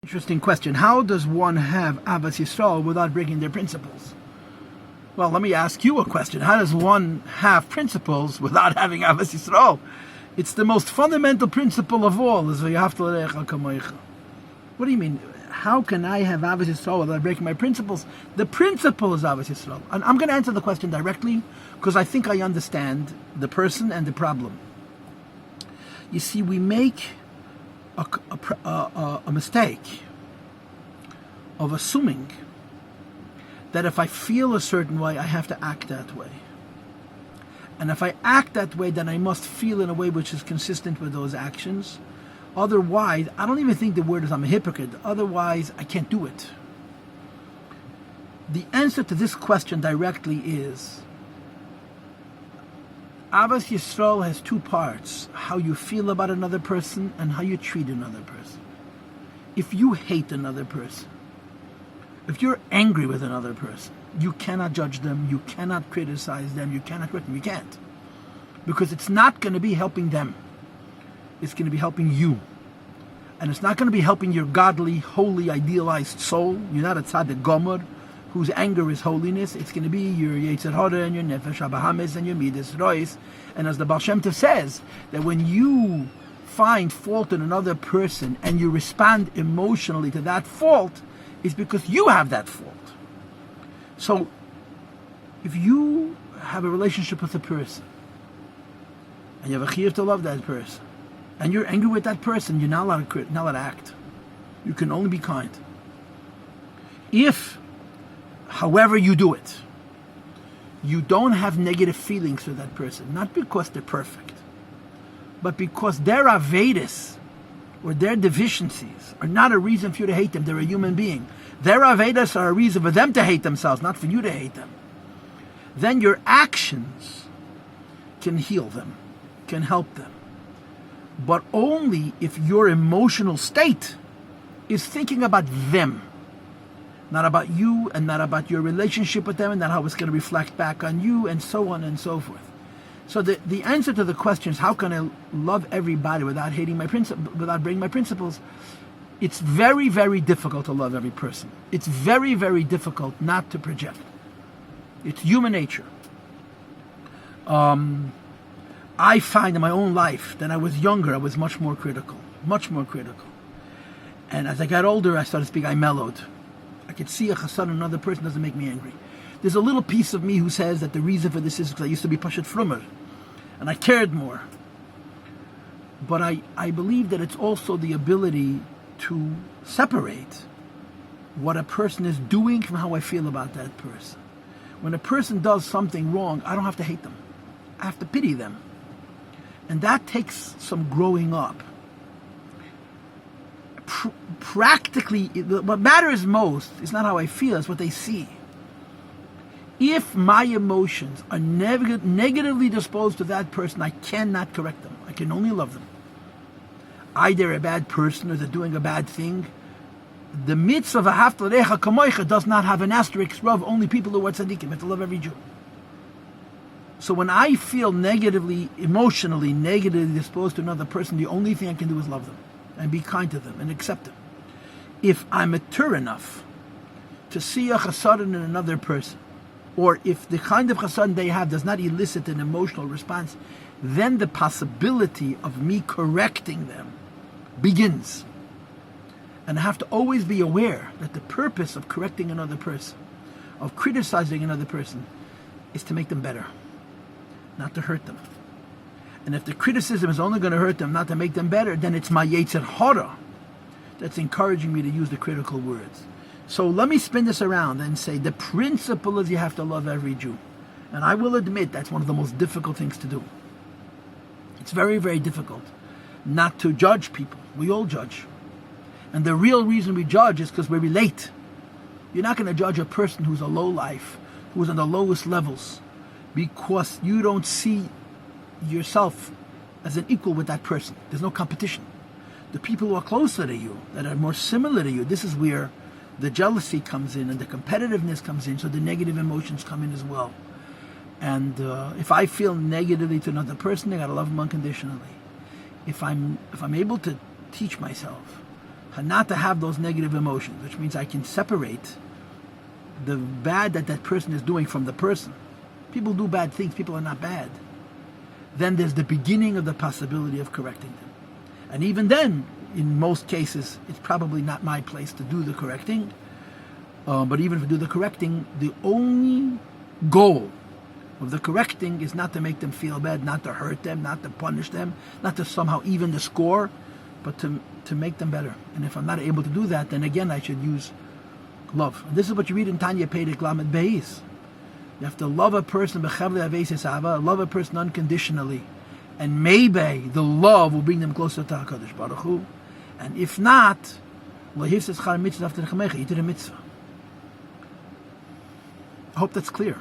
Interesting question. How does one have Ahavat Yisroel without breaking their principles? Well, let me ask you a question. How does one have principles without having Ahavat Yisroel? It's the most fundamental principle of all. Is what do you mean? How can I have Ahavat Yisroel without breaking my principles? The principle is Ahavat Yisroel. And I'm going to answer the question directly because I think I understand the person and the problem. You see, we make a mistake of assuming that if I feel a certain way, I have to act that way. And if I act that way, then I must feel in a way which is consistent with those actions. Otherwise, I don't even think the word is I'm a hypocrite. Otherwise, I can't do it. The answer to this question directly is Ahavat Yisroel has two parts: how you feel about another person and how you treat another person. If you hate another person, if you're angry with another person, you cannot judge them, you cannot criticize them, you cannot correct them, you can't. Because it's not going to be helping them. It's going to be helping you. And it's not going to be helping your godly, holy, idealized soul. You're not a tzaddik gomer whose anger is holiness. It's going to be your Yetzer Hara and your Nefesh HaBahamis and your Midas Rois. And as the Baal Shem Tov says, that when you find fault in another person and you respond emotionally to that fault, it's because you have that fault. So, if you have a relationship with a person, and you have a chiyuv to love that person, and you're angry with that person, you're not allowed to act. You can only be kind. If, however you do it, you don't have negative feelings for that person, not because they're perfect, but because their avedas or their deficiencies are not a reason for you to hate them. They're a human being. Their avedas are a reason for them to hate themselves, not for you to hate them. Then your actions can heal them, can help them. But only if your emotional state is thinking about them, not about you, and not about your relationship with them, and not how it's going to reflect back on you, and so on and so forth. So the answer to the question is, how can I love everybody without hating my without breaking my principles? It's very, very difficult to love every person. It's very, very difficult not to project. It's human nature. I find in my own life that I was younger, I was much more critical. And as I got older, I started speaking, I mellowed. I could see a chassan in another person doesn't make me angry. There's a little piece of me who says that the reason for this is because I used to be Pashat Frumer, and I cared more. But I believe that it's also the ability to separate what a person is doing from how I feel about that person. When a person does something wrong, I don't have to hate them. I have to pity them. And that takes some growing up. Practically, what matters most is not how I feel, it's what they see. If my emotions are negatively disposed to that person, I cannot correct them. I can only love them. Either a bad person or they're doing a bad thing. The mitzvah of Ahavat l'recha kamoicha does not have an asterisk of only people who are tzaddikim. I have to love every Jew. So when I feel emotionally negatively disposed to another person, the only thing I can do is love them and be kind to them and accept them. If I'm mature enough to see a chassaron in another person, or if the kind of chassaron they have does not elicit an emotional response, then the possibility of me correcting them begins. And I have to always be aware that the purpose of correcting another person, of criticizing another person, is to make them better, not to hurt them. And if the criticism is only going to hurt them, not to make them better, then it's my Yetzer Hara that's encouraging me to use the critical words. So let me spin this around and say the principle is you have to love every Jew. And I will admit that's one of the most difficult things to do. It's very, very difficult not to judge people. We all judge. And the real reason we judge is because we relate. You're not going to judge a person who's a lowlife, who's on the lowest levels, because you don't see yourself as an equal with that person. There's no competition. The people who are closer to you, that are more similar to you, this is where the jealousy comes in and the competitiveness comes in, so the negative emotions come in as well. And if I feel negatively to another person, I got to love them unconditionally. If I'm able to teach myself not to have those negative emotions, which means I can separate the bad that person is doing from the person. People do bad things, people are not bad. Then there's the beginning of the possibility of correcting them. And even then, in most cases, it's probably not my place to do the correcting. But even if I do the correcting, the only goal of the correcting is not to make them feel bad, not to hurt them, not to punish them, not to somehow even the score, but to make them better. And if I'm not able to do that, then again I should use love. And this is what you read in Tanya Perek Lamed Beis. You have to love a person, love a person unconditionally. And maybe the love will bring them closer to HaKadosh Baruch Hu. And if not, I hope that's clear.